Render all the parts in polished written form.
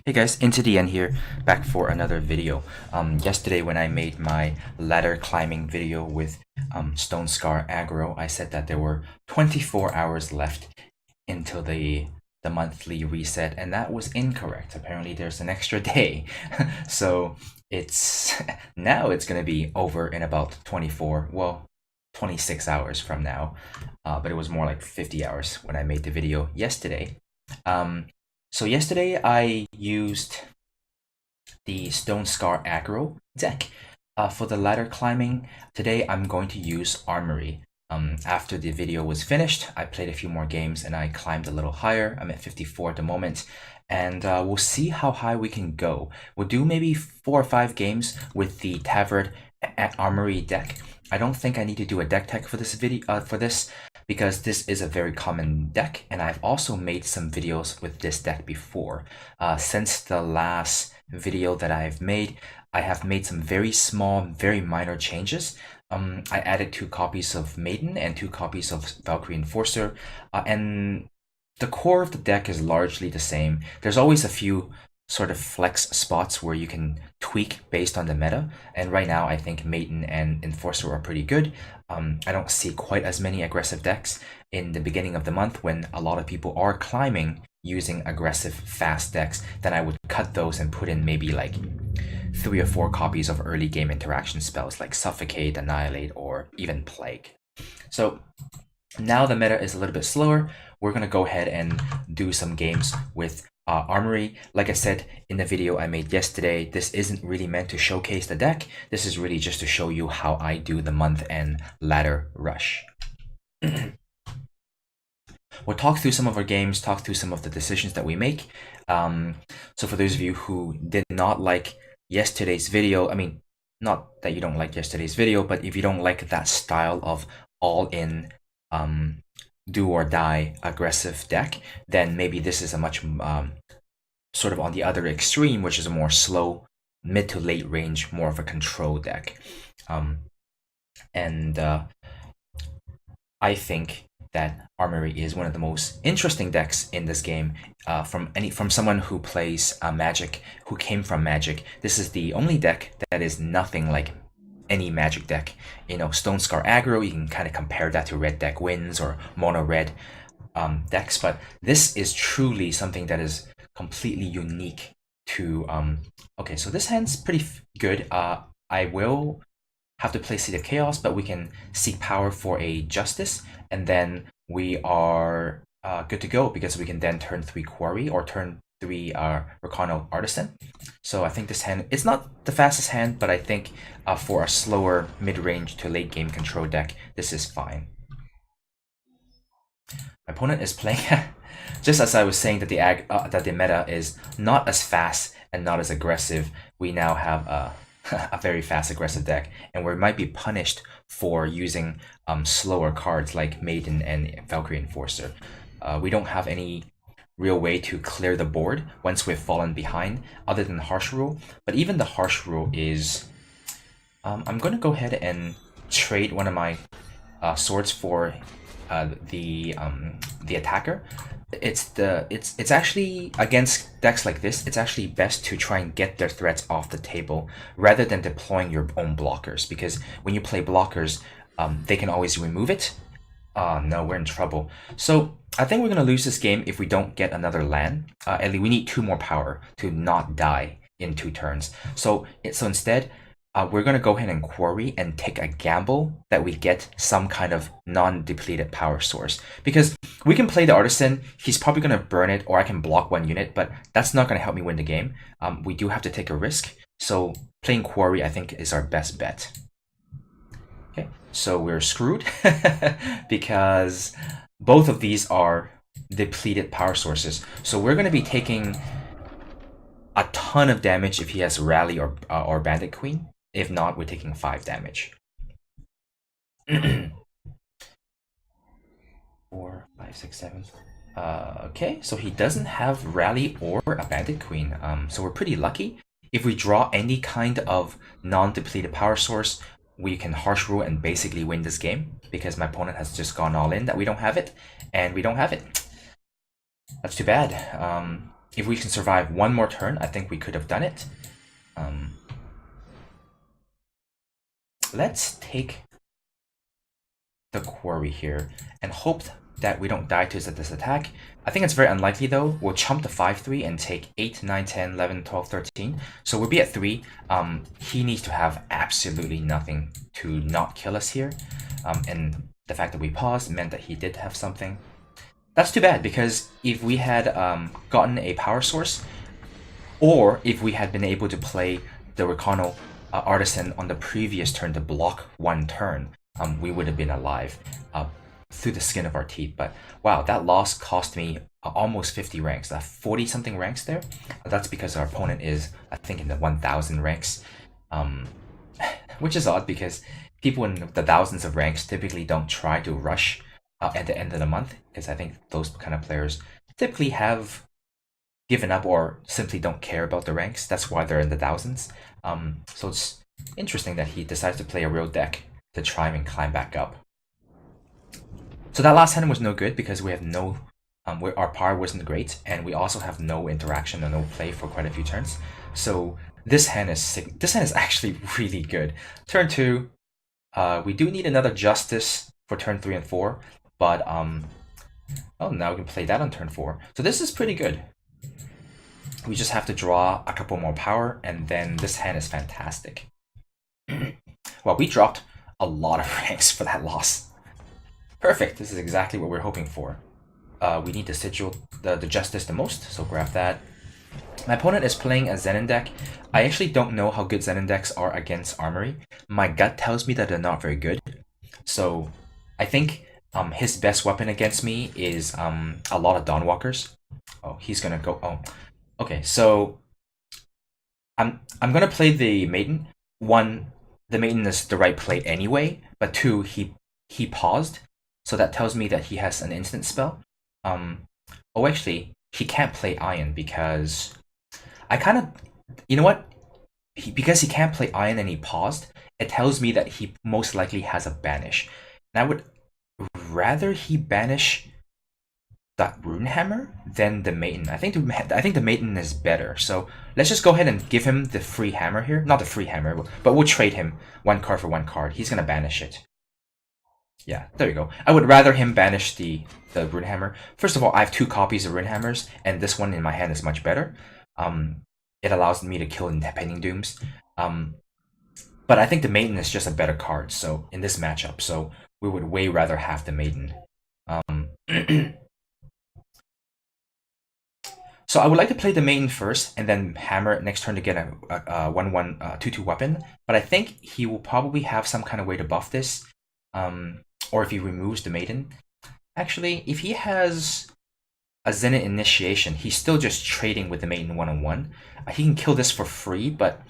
Hey guys, into the end here, back for another video. Yesterday when I made my ladder climbing video with Stone Scar aggro, I said that there were 24 hours left until the monthly reset, and that was incorrect. Apparently there's an extra day. So it's now it's gonna be over in about 26 hours from now. But it was more like 50 hours when I made the video yesterday. So yesterday I used the Stone Scar aggro deck for the ladder climbing. Today I'm going to use Armory. After the video was finished, I played a few more games and I climbed a little higher. I'm at 54 at the moment, and we'll see how high we can go. We'll do maybe 4 or 5 games with the Tavrod Armory deck. I don't think I need to do a deck tech for this video because this is a very common deck, and I've also made some videos with this deck before. Since the last video that I've made, I have made some very small, very minor changes. I added 2 copies of Maiden and 2 copies of Valkyrie Enforcer, and the core of the deck is largely the same. There's always a few sort of flex spots where you can tweak based on the meta, and right now I think Maiden and Enforcer are pretty good. I don't see quite as many aggressive decks in the beginning of the month when a lot of people are climbing using aggressive fast decks. Then I would cut those and put in maybe like 3 or 4 copies of early game interaction spells like Suffocate, Annihilate, or even Plague. So now the meta is a little bit slower. We're gonna go ahead and do some games with Armory. Like I said in the video I made yesterday, this isn't really meant to showcase the deck. This is really just to show you how I do the month end ladder rush. We'll talk through some of our games, talk through some of the decisions that we make. So for those of you who did not like yesterday's video, I mean, not that you don't like yesterday's video, but if you don't like that style of all-in do or die aggressive deck, then maybe this is a much sort of on the other extreme, which is a more slow mid to late range, more of a control deck. I think that Armory is one of the most interesting decks in this game. From someone who plays Magic, who came from Magic, this is the only deck that is nothing like any Magic deck. You know, Stone Scar aggro, you can kind of compare that to red deck wins or mono red decks, but this is truly something that is completely unique to okay, so this hand's pretty good. I will have to play Seed of Chaos, but we can seek power for a Justice, and then we are good to go because we can then turn 3 Quarry or turn 3 Rakano Artisan. So I think this hand, it's not the fastest hand, but I think for a slower mid-range to late game control deck, this is fine. My opponent is playing, just as I was saying that the meta is not as fast and not as aggressive, we now have a very fast aggressive deck, and we might be punished for using slower cards like Maiden and Valkyrie Enforcer. We don't have any real way to clear the board once we've fallen behind other than Harsh Rule, but even the Harsh Rule is I'm gonna go ahead and trade one of my swords for the attacker. It's actually, against decks like this, it's actually best to try and get their threats off the table rather than deploying your own blockers, because when you play blockers, they can always remove it. No, we're in trouble. So I think we're gonna lose this game if we don't get another land. At least we need 2 more power to not die in 2 turns. So instead, we're gonna go ahead and Quarry and take a gamble that we get some kind of non-depleted power source, because we can play the Artisan. He's probably gonna burn it, or I can block 1 unit, but that's not gonna help me win the game. We do have to take a risk. So playing Quarry, I think, is our best bet. Okay, so we're screwed because both of these are depleted power sources. So we're going to be taking a ton of damage if he has Rally or Bandit Queen. If not, we're taking 5 damage. 4, 5, 6, 7. Okay, so he doesn't have Rally or a Bandit Queen. So we're pretty lucky. If we draw any kind of non-depleted power source, we can Harsh Rule and basically win this game, because my opponent has just gone all in that we don't have it, and we don't have it. That's too bad. if we can survive one more turn, I think we could have done it. Let's take the Quarry here and hope that we don't die to this attack. I think it's very unlikely though. We'll chump the 5-3 and take 8, 9, 10, 11, 12, 13. So we'll be at 3. He needs to have absolutely nothing to not kill us here. And the fact that we paused meant that he did have something. That's too bad, because if we had gotten a power source, or if we had been able to play the Rakano Artisan on the previous turn to block one turn, we would have been alive through the skin of our teeth. But wow, that loss cost me almost 50 ranks, 40 something ranks there. That's because our opponent is, I think, in the 1000 ranks, which is odd because people in the thousands of ranks typically don't try to rush at the end of the month, because I think those kind of players typically have given up or simply don't care about the ranks. That's why they're in the thousands. So it's interesting that he decides to play a real deck to try and climb back up. So that last hand was no good because we have no, our power wasn't great, and we also have no interaction or no play for quite a few turns. So this hand is actually really good. Turn 2, we do need another Justice for turn 3 and 4, but oh, now we can play that on turn 4. So this is pretty good. We just have to draw a couple more power, and then this hand is fantastic. Well, we dropped a lot of ranks for that loss. Perfect, this is exactly what we're hoping for. We need to Sigil the Justice the most, so grab that. My opponent is playing a Zenin deck. I actually don't know how good Zenin decks are against Armory. My gut tells me that they're not very good. So I think his best weapon against me is a lot of Dawnwalkers. Oh, he's gonna go. Oh, okay. So I'm gonna play the Maiden. 1, the Maiden is the right play anyway. But 2, he paused, so that tells me that he has an instant spell. Oh, actually, he can't play Iron because I kind of, you know what? Because he can't play Iron and he paused, it tells me that he most likely has a banish. And I would rather he banish that Runehammer than the Maiden. I think the Maiden is better. So let's just go ahead and give him the free hammer here. Not the free hammer, but we'll trade him 1 card for 1 card. He's gonna banish it. Yeah, there you go. I would rather him banish the Runehammer. First of all, I have 2 copies of Runehammers, and this one in my hand is much better. It allows me to kill Impending Dooms. But I think the Maiden is just a better card, so in this matchup, so we would way rather have the Maiden. So I would like to play the Maiden first, and then hammer it next turn to get a 1/1 2/2 weapon. But I think he will probably have some kind of way to buff this, or if he removes the Maiden. Actually, if he has a Zenith Initiation, he's still just trading with the Maiden 1/1. He can kill this for free, but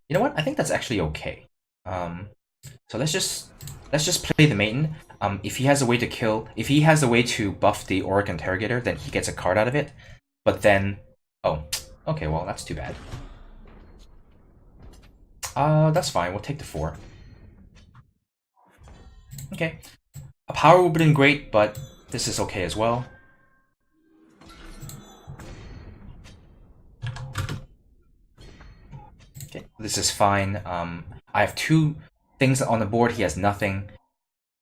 you know what? I think that's actually okay. So let's just play the Maiden. If he has a way to kill, if he has a way to buff the Auric Interrogator, then he gets a card out of it. But then, oh, okay, well that's too bad. That's fine. We'll take the 4. Okay, a power would have been great, but this is okay as well. Okay, this is fine. I have 2 things on the board. He has nothing.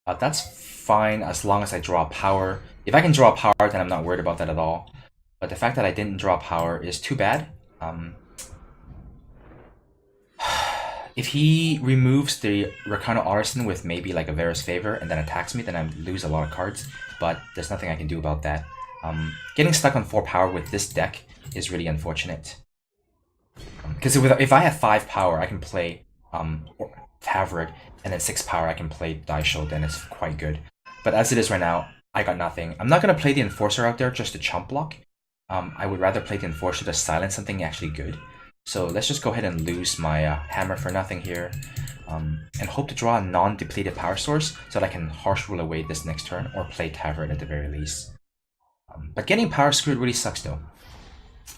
That's fine as long as I draw power. If I can draw power, then I'm not worried about that at all. But the fact that I didn't draw power is too bad. If he removes the Rakano Artisan with maybe like a Vara's Favor and then attacks me, then I lose a lot of cards. But there's nothing I can do about that. Getting stuck on 4 power with this deck is really unfortunate. Because if I have 5 power, I can play Tavrod, and then 6 power I can play Daisho, then it's quite good. But as it is right now, I got nothing. I'm not going to play the Enforcer out there just to chump block. I would rather play the Enforcer to silence something actually good. So let's just go ahead and lose my hammer for nothing here. And hope to draw a non-depleted power source so that I can Harsh Rule away this next turn, or play Tavrod at the very least. But getting power screwed really sucks though.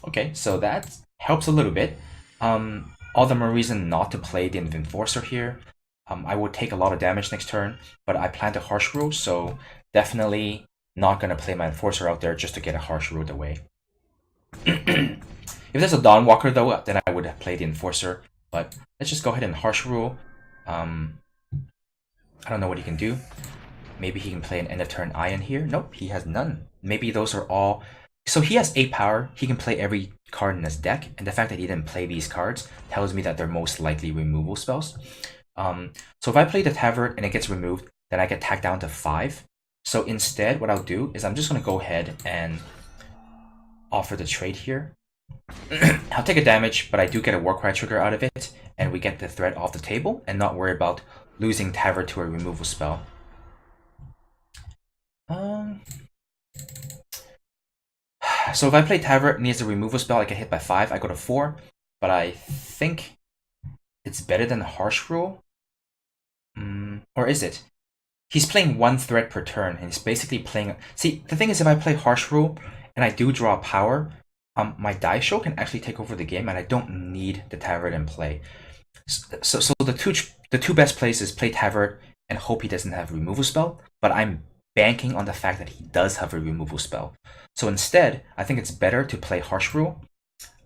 Okay, so that helps a little bit. All the more reason not to play the Enforcer here. I would take a lot of damage next turn, but I plan to Harsh Rule, so definitely not going to play my Enforcer out there just to get a Harsh Rule away. If there's a Dawnwalker though, then I would play the Enforcer. But let's just go ahead and Harsh Rule. I don't know what he can do. Maybe he can play an end of turn Iron here. Nope, he has none. Maybe those are all. So he has 8 power. He can play every card in his deck, and the fact that he didn't play these cards tells me that they're most likely removal spells. So if I play the Tavrod and it gets removed, then I get tacked down to 5. So instead, what I'll do is I'm just going to go ahead and offer the trade here. I'll take a damage, but I do get a Warcry trigger out of it, and we get the threat off the table and not worry about losing Tavrod to a removal spell. So if I play Tavrod and he has a removal spell, I get hit by 5, I go to 4, but I think it's better than Harsh Rule. Or is it? He's playing 1 threat per turn, and he's basically playing... See, the thing is, if I play Harsh Rule, and I do draw power, my Daisho can actually take over the game, and I don't need the Tavrod in play. So the two best plays is play Tavrod and hope he doesn't have a removal spell, but I'm banking on the fact that he does have a removal spell. So instead, I think it's better to play Harsh Rule,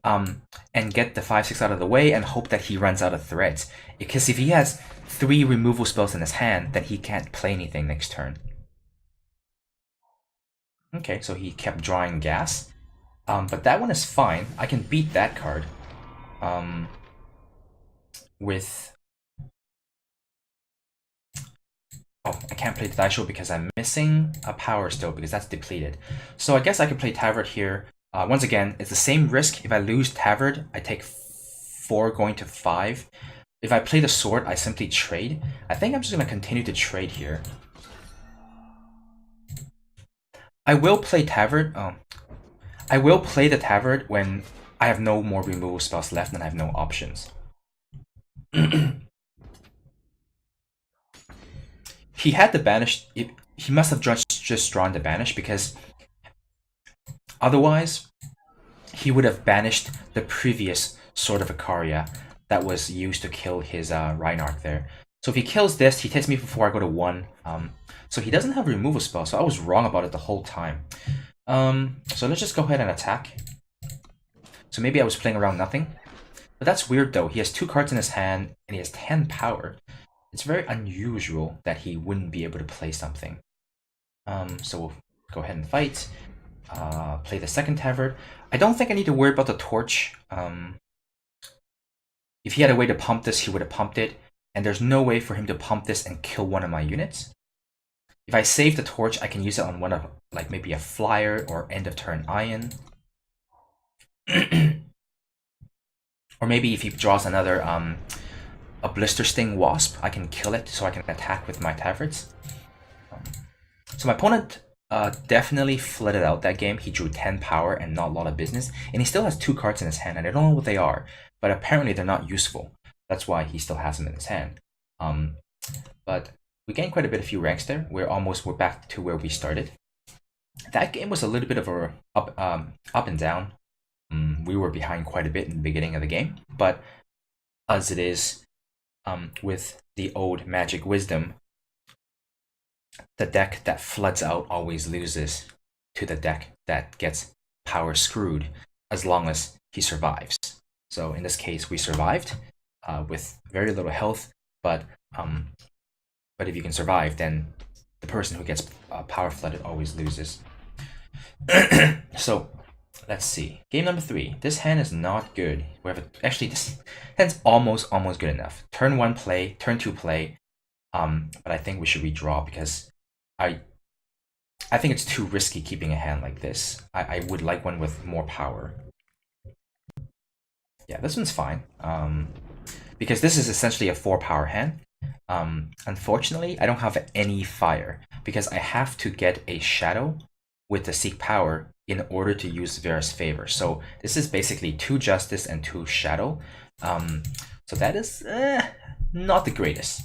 and get the 5/6 out of the way and hope that he runs out of threats. Because if he has 3 removal spells in his hand, then he can't play anything next turn. Okay, so he kept drawing gas. But that one is fine. I can beat that card. With... Oh, I can't play the Daisho because I'm missing a power still because that's depleted. So I guess I could play Tavrod here. Once again, it's the same risk. If I lose Tavrod, I take 4 going to 5. If I play the sword, I simply trade. I think I'm just going to continue to trade here. I will play Tavrod. I will play the Tavrod when I have no more removal spells left and I have no options. He had the banish. He must have just drawn the banish because otherwise he would have banished the previous Sword of Icaria that was used to kill his Reinhardt there. So if he kills this, he takes me before I go to 1. So he doesn't have a removal spell, so I was wrong about it the whole time. So let's just go ahead and attack. So maybe I was playing around nothing. But that's weird though. He has 2 cards in his hand and he has 10 power. It's very unusual that he wouldn't be able to play something. So we'll go ahead and fight. Play the second Tavrod. I don't think I need to worry about the torch. If he had a way to pump this, he would have pumped it. And there's no way for him to pump this and kill one of my units. If I save the torch, I can use it on one of, like, maybe a flyer or end of turn iron. Or maybe if he draws another a Blister Sting Wasp, I can kill it so I can attack with my Tavrods. So my opponent definitely flooded out that game. He drew 10 power and not a lot of business. And he still has 2 cards in his hand, and I don't know what they are. But apparently they're not useful. That's why he still has them in his hand. But we gained quite a few ranks there. We're back to where we started. That game was a little bit of a up and down. We were behind quite a bit in the beginning of the game, but as it is with the old magic wisdom, the deck that floods out always loses to the deck that gets power screwed as long as he survives. So in this case, we survived with very little health, but if you can survive, then the person who gets power flooded always loses. So let's see. Game number 3. This hand is not good. We have actually, this hand's almost good enough. Turn 1 play, turn 2 play. But I think we should redraw because I think it's too risky keeping a hand like this. I would like one with more power. Yeah, this one's fine. Because this is essentially a 4 power hand. Unfortunately, I don't have any fire because I have to get a shadow with the Seek Power in order to use Vara's favor. So this is basically 2 Justice and 2 Shadow. So that is not the greatest.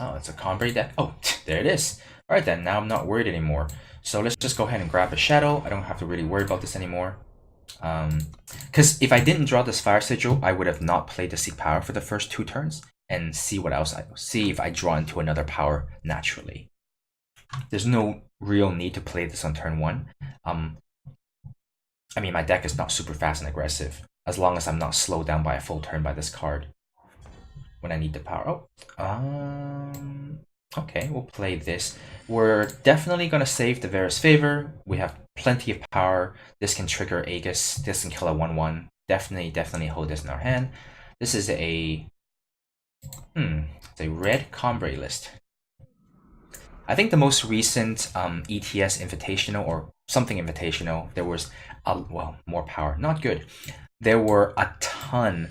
Oh, it's a Convery deck. Oh, there it is. Alright then, now I'm not worried anymore. So let's just go ahead and grab a Shadow. I don't have to really worry about this anymore. Because if I didn't draw this Fire Sigil, I would have not played the Seek Power for the first 2 turns and see what else see if I draw into another power naturally. there's no real need to play this on turn 1. I mean, my deck is not super fast and aggressive, as long as I'm not slowed down by a full turn by this card when I need the power. Okay, we'll play this. We're definitely going to save the Vara's Favor. We have plenty of power. This can trigger Aegis. This can kill a 1/1. Definitely hold this in our hand. This is it's a red Combray list. I think the most recent ETS Invitational or something Invitational, there was, more power. Not good. There were a ton.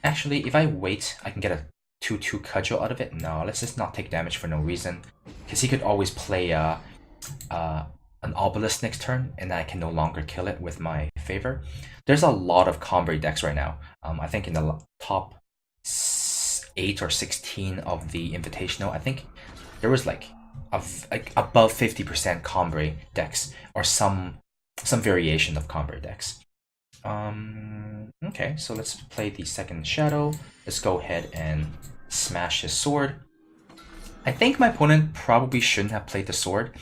Actually, if I wait, I can get a 2/2 cudgel out of it. No, let's just not take damage for no reason. Because he could always play an Obelisk next turn, and I can no longer kill it with my favor. There's a lot of Combray decks right now. I think in the top 8 or 16 of the Invitational, I think there was like above 50% Combray decks, or some variation of Combray decks. Okay, so let's play the second Shadow. Let's go ahead and smash his sword. I think my opponent probably shouldn't have played the sword.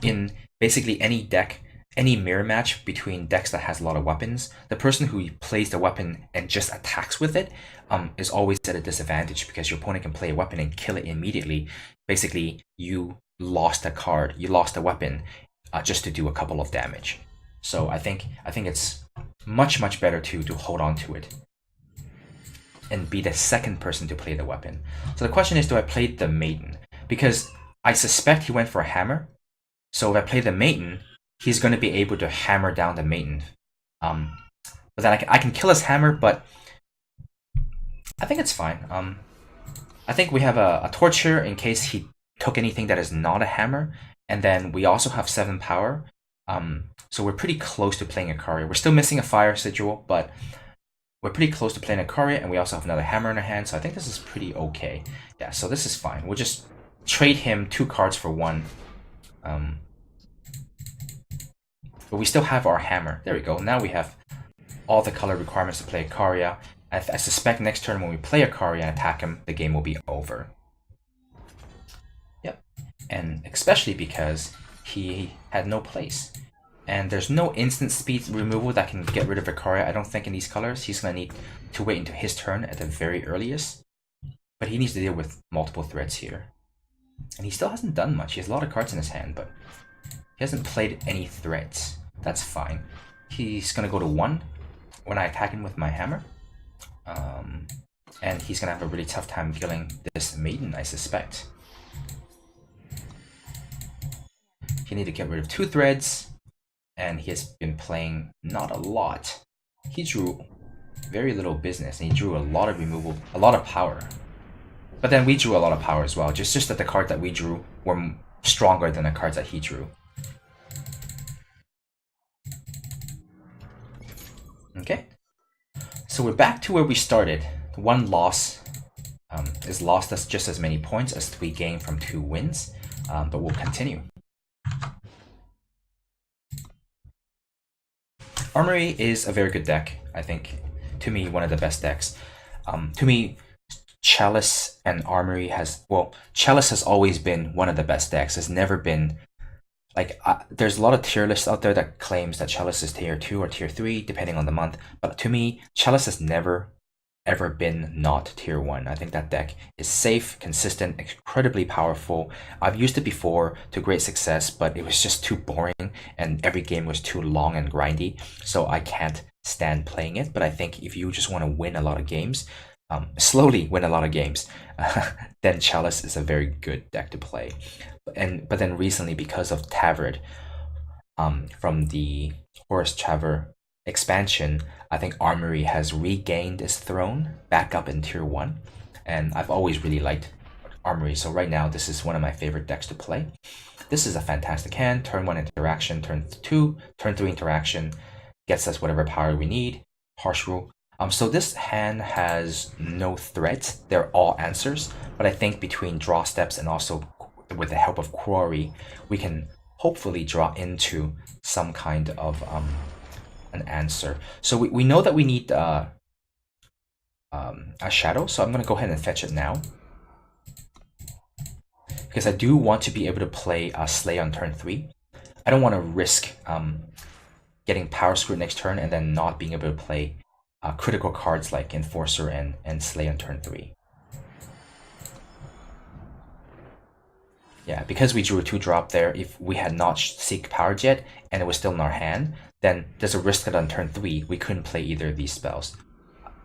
In basically any deck, any mirror match between decks that has a lot of weapons, the person who plays the weapon and just attacks with it is always at a disadvantage, because your opponent can play a weapon and kill it immediately. Basically, you lost a card, you lost a weapon just to do a couple of damage. So I think it's much better to hold on to it and be the second person to play the weapon. So the question is, do I play the Maiden? Because I suspect he went for a hammer. So if I play the Maiden, he's going to be able to hammer down the Maiden. But then I can kill his hammer, but I think it's fine. I think we have a torch here in case he took anything that is not a hammer. And then we also have 7 power. So we're pretty close to playing Icaria. We're still missing a fire sigil, but we're pretty close to playing Icaria, and we also have another hammer in our hand, so I think this is pretty okay. Yeah, so this is fine. We'll just trade him 2 cards for 1. But we still have our hammer. There we go. Now we have all the color requirements to play Icaria. I suspect next turn when we play Icaria and attack him, the game will be over. Yep. And especially because he had no place. And there's no instant speed removal that can get rid of Icaria, I don't think, in these colors. He's going to need to wait until his turn at the very earliest. But he needs to deal with multiple threats here. And he still hasn't done much. He has a lot of cards in his hand, but he hasn't played any threats. That's fine. He's going to go to 1 when I attack him with my hammer. And he's going to have a really tough time killing this Maiden, I suspect. You need to get rid of 2 threads. And he has been playing not a lot. He drew very little business, and he drew a lot of removal, a lot of power. But then we drew a lot of power as well, just that the cards that we drew were stronger than the cards that he drew. Okay, so we're back to where we started. 1 loss is lost us just as many points as we gain from 2 wins, but we'll continue. Armory is a very good deck, I think. To me, one of the best decks. To me, Chalice and Armory Chalice has always been one of the best decks. It's never been, there's a lot of tier lists out there that claims that Chalice is tier 2 or tier 3, depending on the month. But to me, Chalice has never, ever been not tier 1. I think that deck is safe, consistent, incredibly powerful. I've used it before to great success, but it was just too boring, and every game was too long and grindy, so I can't stand playing it. But I think if you just want to win a lot of games, slowly win a lot of games, then Chalice is a very good deck to play. But then recently, because of Tavrod, from the Horus Traver expansion, I think Armory has regained its throne back up in tier 1, and I've always really liked Armory, so right now this is one of my favorite decks to play. This is a fantastic hand. Turn 1 interaction, turn 2, turn 3 interaction, gets us whatever power we need. Harsh Rule. So this hand has no threats, they're all answers, but I think between draw steps and also with the help of Quarry, we can hopefully draw into some kind of an answer. So we know that we need a shadow, so I'm going to go ahead and fetch it now. because I do want to be able to play Slay on turn 3. I don't want to risk getting Power Screwed next turn and then not being able to play critical cards like Enforcer and Slay on turn 3. Yeah, because we drew a 2-drop there, if we had not Seek Powered yet and it was still in our hand, then there's a risk that on turn 3 we couldn't play either of these spells.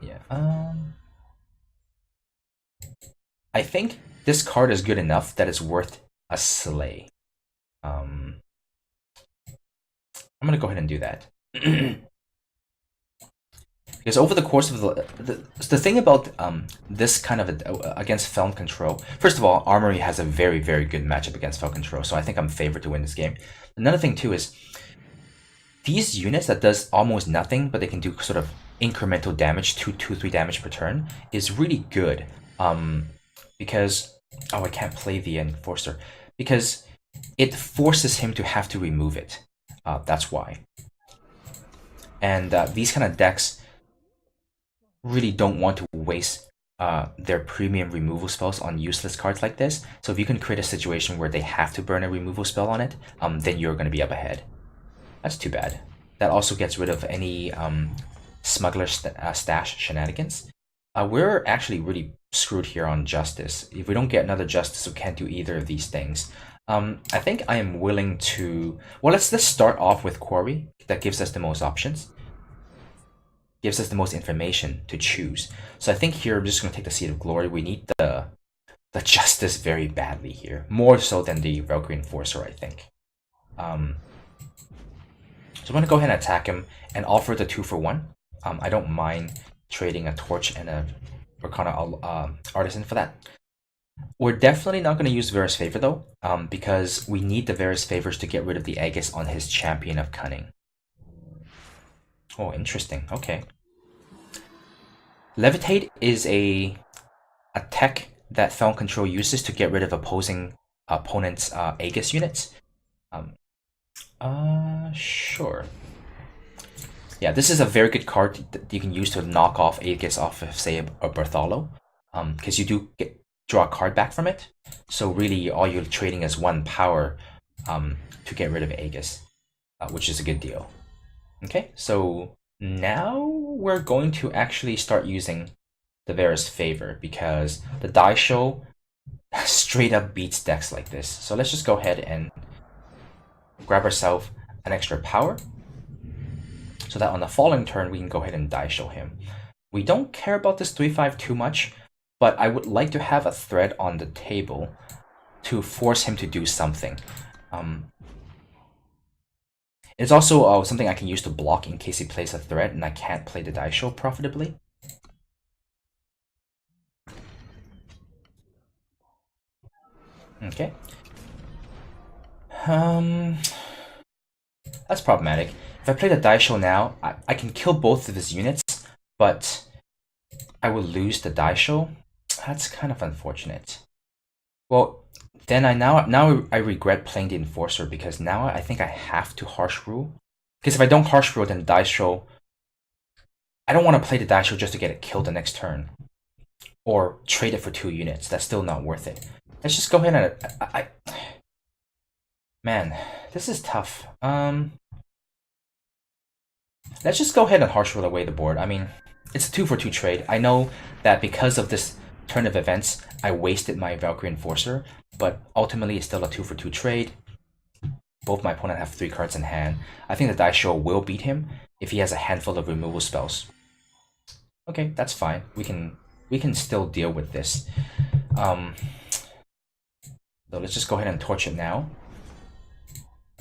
Yeah. I think this card is good enough that it's worth a Slay. I'm gonna go ahead and do that. Because over the course of the thing about this kind of against Feln Control, first of all, Armory has a very, very good matchup against Feln Control, so I think I'm favored to win this game. Another thing too is these units that does almost nothing, but they can do sort of incremental damage, 2-3 damage per turn, is really good. Because I can't play the Enforcer because it forces him to have to remove it. That's why. And these kind of decks really don't want to waste their premium removal spells on useless cards like this. So if you can create a situation where they have to burn a removal spell on it, then you're going to be up ahead. That's too bad. That also gets rid of any Smuggler stash shenanigans. We're actually really screwed here on Justice. If we don't get another Justice, we can't do either of these things. I think I am willing to... Well, let's start off with Quarry. That gives us the most options. Gives us the most information to choose. So I think here I'm just going to take the Seed of Glory. We need the Justice very badly here. More so than the Valkyrie Enforcer, I think. So I'm going to go ahead and attack him and offer the 2-for-1. I don't mind trading a Torch and a Rakano Artisan for that. We're definitely not going to use Vara's Favor though, because we need the Vara's Favors to get rid of the Aegis on his Champion of Cunning. Oh, interesting. Okay. Levitate is a tech that Feln Control uses to get rid of opposing opponents' Aegis units. Sure. Yeah, this is a very good card that you can use to knock off Aegis off of, say, a Bartholo. Because you do draw a card back from it. So really, all you're trading is 1 power to get rid of Aegis, which is a good deal. Okay, so now we're going to actually start using the Vara's Favor because the Daisho straight up beats decks like this. So let's just go ahead and grab ourselves an extra power so that on the following turn we can go ahead and Daisho him. We don't care about this 3-5 too much, but I would like to have a threat on the table to force him to do something. It's also something I can use to block in case he plays a threat and I can't play the Daisho profitably. Okay. That's problematic. If I play the Daisho now, I can kill both of his units, but I will lose the Daisho. That's kind of unfortunate. Well, then I regret playing the Enforcer because now I think I have to Harsh Rule. Because if I don't Harsh Rule, then Daisho... I don't want to play the Daisho just to get it killed the next turn. Or trade it for 2 units. That's still not worth it. Let's just go ahead and... Man, this is tough. Let's just go ahead and Harsh Rule away the board. I mean, it's a 2-for-2 trade. I know that because of this turn of events, I wasted my Valkyrie Enforcer, but ultimately it's still a 2-for-2 trade. Both my opponent have 3 cards in hand. I think the Daisho will beat him if he has a handful of removal spells. Okay, that's fine. We can still deal with this. So let's just go ahead and torch it now.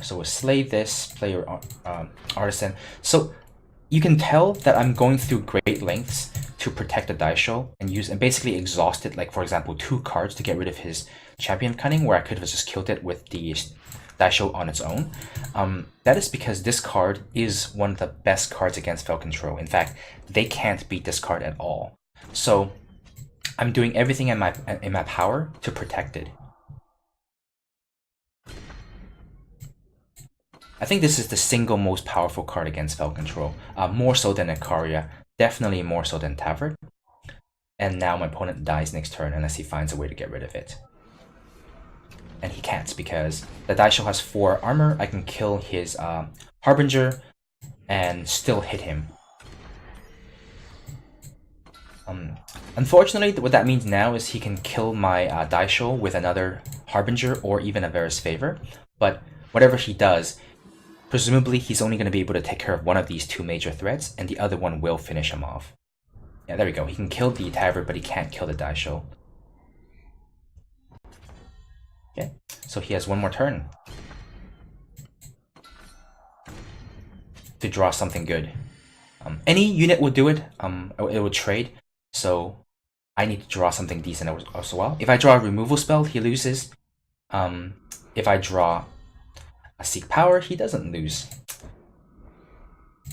So we'll slay this, play your Artisan. So you can tell that I'm going through great lengths to protect the Daisho and basically exhaust it, like for example 2 cards to get rid of his Champion Cunning, where I could have just killed it with the Daisho on its own. That is because this card is one of the best cards against Feln Control. In fact, they can't beat this card at all. So I'm doing everything in my power to protect it. I think this is the single most powerful card against Feln Control. More so than Icaria, definitely more so than Tavrod. And now my opponent dies next turn unless he finds a way to get rid of it. and he can't because the Daisho has 4 armor. I can kill his Harbinger and still hit him. Unfortunately, what that means now is he can kill my Daisho with another Harbinger or even a Vara's Favor. But whatever he does, presumably he's only going to be able to take care of one of these 2 major threats, and the other one will finish him off. Yeah, there we go. He can kill the Tavrod, but he can't kill the Daisho. Okay, so he has 1 more turn to draw something good. Any unit will do it. It will trade. So I need to draw something decent as well. If I draw a removal spell, he loses. If I draw a Seek Power, he doesn't lose.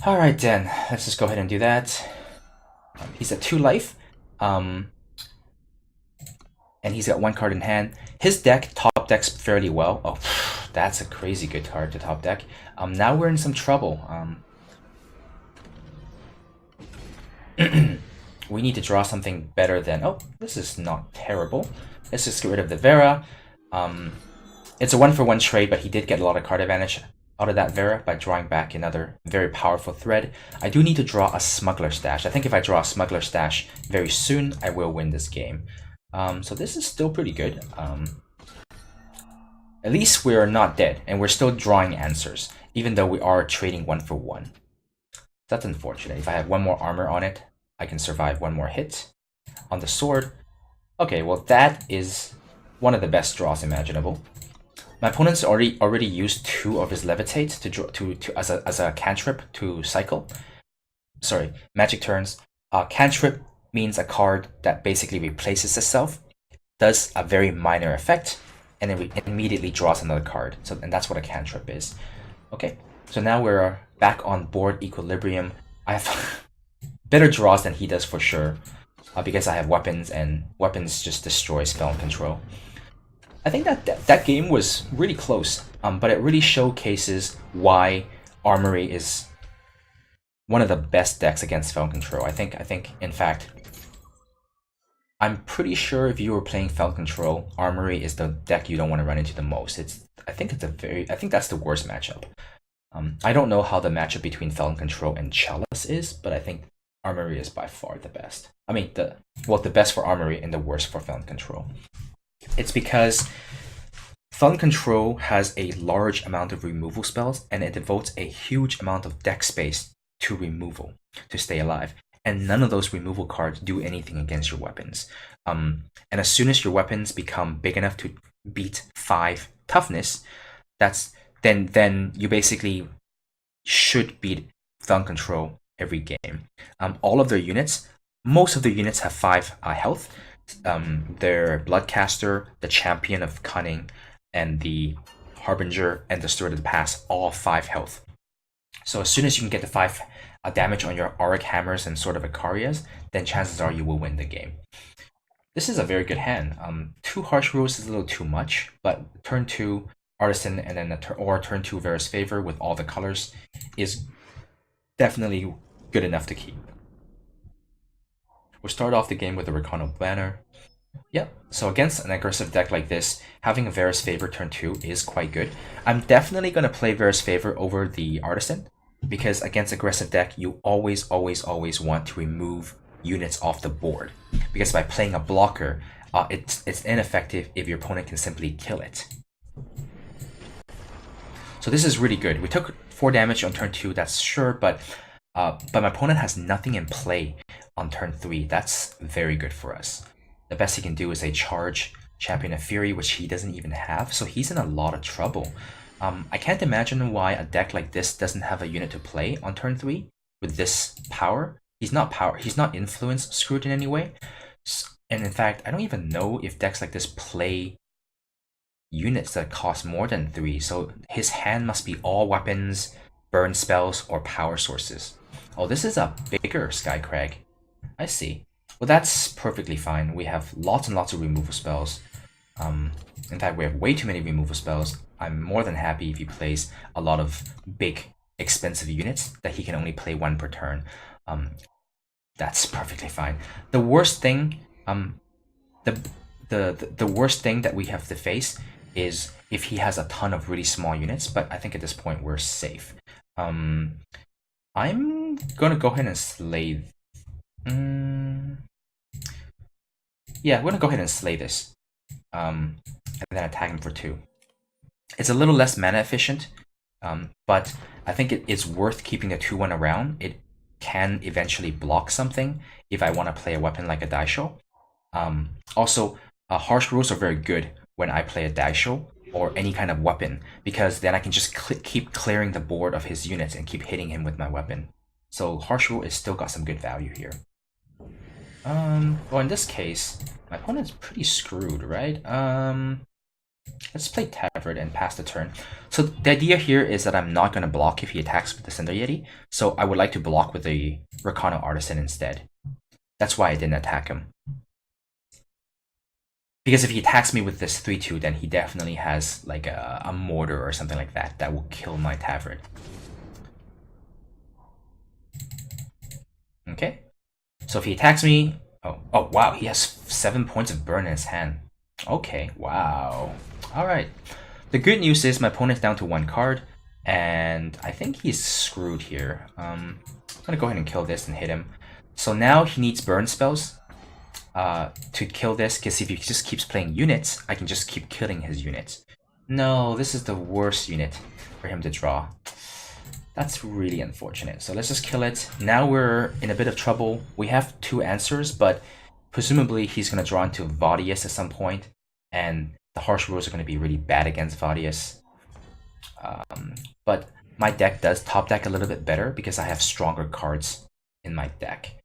Alright then, let's just go ahead and do that. He's at 2 life. And he's got 1 card in hand. His deck top decks fairly well. Oh, that's a crazy good card to top deck. Now we're in some trouble. We need to draw something better than... Oh, this is not terrible. Let's just get rid of the Vara. It's a 1-for-1 trade, but he did get a lot of card advantage out of that Vara by drawing back another very powerful thread. I do need to draw a Smuggler stash. I think if I draw a Smuggler stash very soon, I will win this game. So this is still pretty good. At least we're not dead, and we're still drawing answers, even though we are trading 1-for-1. That's unfortunate. If I have 1 more armor on it, I can survive 1 more hit. On the sword, okay, well that is one of the best draws imaginable. My opponent's already used 2 of his Levitate to draw as a cantrip to cycle. Sorry, magic turns. Cantrip means a card that basically replaces itself, does a very minor effect, and then immediately draws another card. So, and that's what a cantrip is. Okay, so now we're back on board equilibrium. I have better draws than he does for sure, because I have weapons, and weapons just destroy spell and control. I think that game was really close, but it really showcases why Armory is one of the best decks against spell control. I think in fact, I'm pretty sure if you were playing Fel Control, Armory is the deck you don't want to run into the most. I think that's the worst matchup. I don't know how the matchup between Fel Control and Chalice is, but I think Armory is by far the best. I mean, the best for Armory and the worst for Fel Control. It's because Fel Control has a large amount of removal spells, and it devotes a huge amount of deck space to removal to stay alive. And none of those removal cards do anything against your weapons. And as soon as your weapons become big enough to beat 5 toughness, then you basically should beat Fel Control every game. All of their units, most of the units have 5 health. Their Bloodcaster, the Champion of Cunning, and the Harbinger and the Steward of the Past, all 5 health. So as soon as you can get the 5 damage on your Auric hammers and Sword of Icarias, then chances are you will win the game. This is a very good hand. 2 Harsh Rules is a little too much, but turn 2 Artisan and then turn 2 Vara's Favor with all the colors is definitely good enough to keep. We'll start off the game with the Rakano banner. Yep, so against an aggressive deck like this, having a Vara's Favor turn 2 is quite good. I'm definitely going to play Vara's Favor over the Artisan, because against aggressive deck, you always want to remove units off the board. Because by playing a blocker, it's ineffective if your opponent can simply kill it. So this is really good. We took 4 damage on turn 2, that's sure, but my opponent has nothing in play on turn 3. That's very good for us. The best he can do is a charge Champion of Fury, which he doesn't even have, so he's in a lot of trouble. I can't imagine why a deck like this doesn't have a unit to play on turn 3 with this power. He's not influence screwed in any way. And in fact, I don't even know if decks like this play units that cost more than 3, so his hand must be all weapons, burn spells, or power sources. Oh, this is a bigger Skycrag. I see. Well, that's perfectly fine. We have lots and lots of removal spells. In fact, we have way too many removal spells. I'm more than happy if he plays a lot of big, expensive units that he can only play 1 per turn. That's perfectly fine. The worst thing, the worst thing that we have to face is if he has a ton of really small units, but I think at this point we're safe. I'm gonna go ahead and slay. Yeah, we're gonna go ahead and slay this, and then attack him for 2. It's a little less mana efficient, but I think it's worth keeping the 2/1 around. It can eventually block something if I want to play a weapon like a Daisho. Also, harsh rules are very good when I play a Daisho or any kind of weapon, because then I can just keep clearing the board of his units and keep hitting him with my weapon. So harsh rule is still got some good value here. Well, in this case, my opponent's pretty screwed, right? Let's play Tavrod and pass the turn. So the idea here is that I'm not going to block if he attacks with the Cinder Yeti, so I would like to block with the Rakano Artisan instead. That's why I didn't attack him. Because if he attacks me with this 3/2, then he definitely has like a mortar or something like that that will kill my Tavrod. Okay, so if he attacks me, oh wow, he has 7 points of burn in his hand. Okay, wow. All right. The good news is my opponent's down to 1 card, and I think he's screwed here. I'm gonna go ahead and kill this and hit him. So now he needs burn spells to kill this, because if he just keeps playing units, I can just keep killing his units. No, this is the worst unit for him to draw. That's really unfortunate. So let's just kill it. Now we're in a bit of trouble. We have 2 answers, but presumably he's going to draw into Vadius at some point, and the harsh rules are going to be really bad against Vadius. But my deck does top deck a little bit better because I have stronger cards in my deck.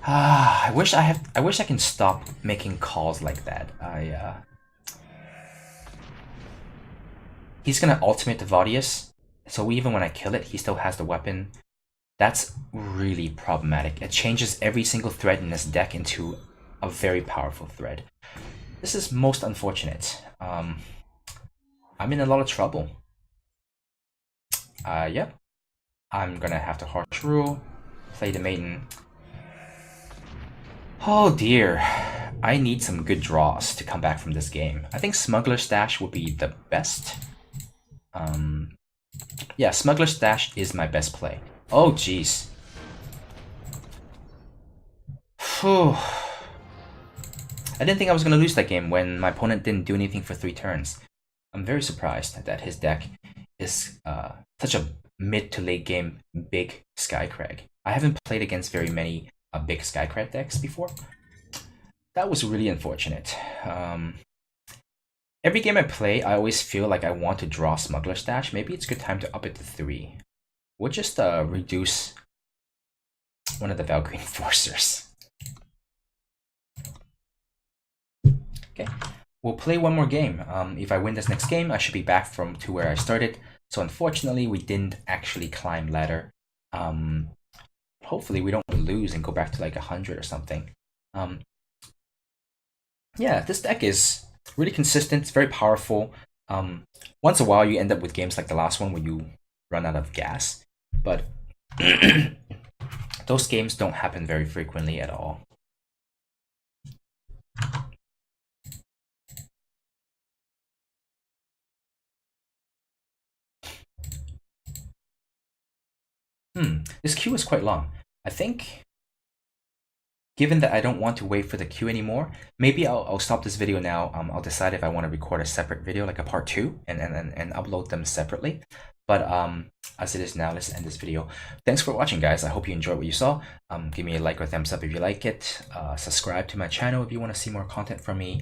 I wish I can stop making calls like that. He's gonna ultimate the Vadius, so even when I kill it, he still has the weapon. That's really problematic. It changes every single thread in this deck into a very powerful thread. This is most unfortunate. I'm in a lot of trouble. Yep. I'm gonna have to harsh rule, play the Maiden. Oh dear. I need some good draws to come back from this game. I think Smuggler Stash would be the best. Yeah, Smuggler Stash is my best play. Oh jeez. Phew. I didn't think I was going to lose that game when my opponent didn't do anything for 3 turns. I'm very surprised that his deck is such a mid to late game big Skycrag. I haven't played against very many big Skycrag decks before. That was really unfortunate. Every game I play, I always feel like I want to draw Smuggler Stash. Maybe it's a good time to up it to 3. We'll just reduce one of the Valkyrie Enforcers. Okay, we'll play one more game. If I win this next game, I should be back to where I started. So unfortunately, we didn't actually climb ladder. Hopefully we don't lose and go back to like 100 or something. Yeah, this deck is really consistent. It's very powerful. Once in a while, you end up with games like the last one where you run out of gas. But those games don't happen very frequently at all. This queue is quite long. I think, given that I don't want to wait for the queue anymore, maybe I'll stop this video now. I'll decide if I want to record a separate video, like a part 2, and upload them separately. But as it is now, let's end this video. Thanks for watching, guys. I hope you enjoyed what you saw. Give me a like or thumbs up if you like it. Subscribe to my channel if you want to see more content from me.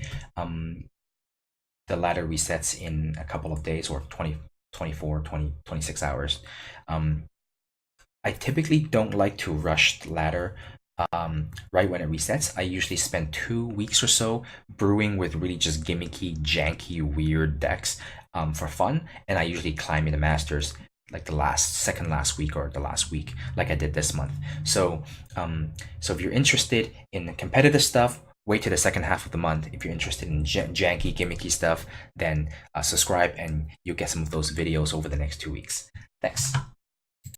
The ladder resets in a couple of days, or 26 hours. I typically don't like to rush ladder right when it resets. I usually spend 2 weeks or so brewing with really just gimmicky, janky, weird decks for fun, and I usually climb into Masters like the second last week or the last week, like I did this month. So if you're interested in competitive stuff, wait till the second half of the month. If you're interested in janky, gimmicky stuff, then subscribe and you'll get some of those videos over the next 2 weeks. Thanks.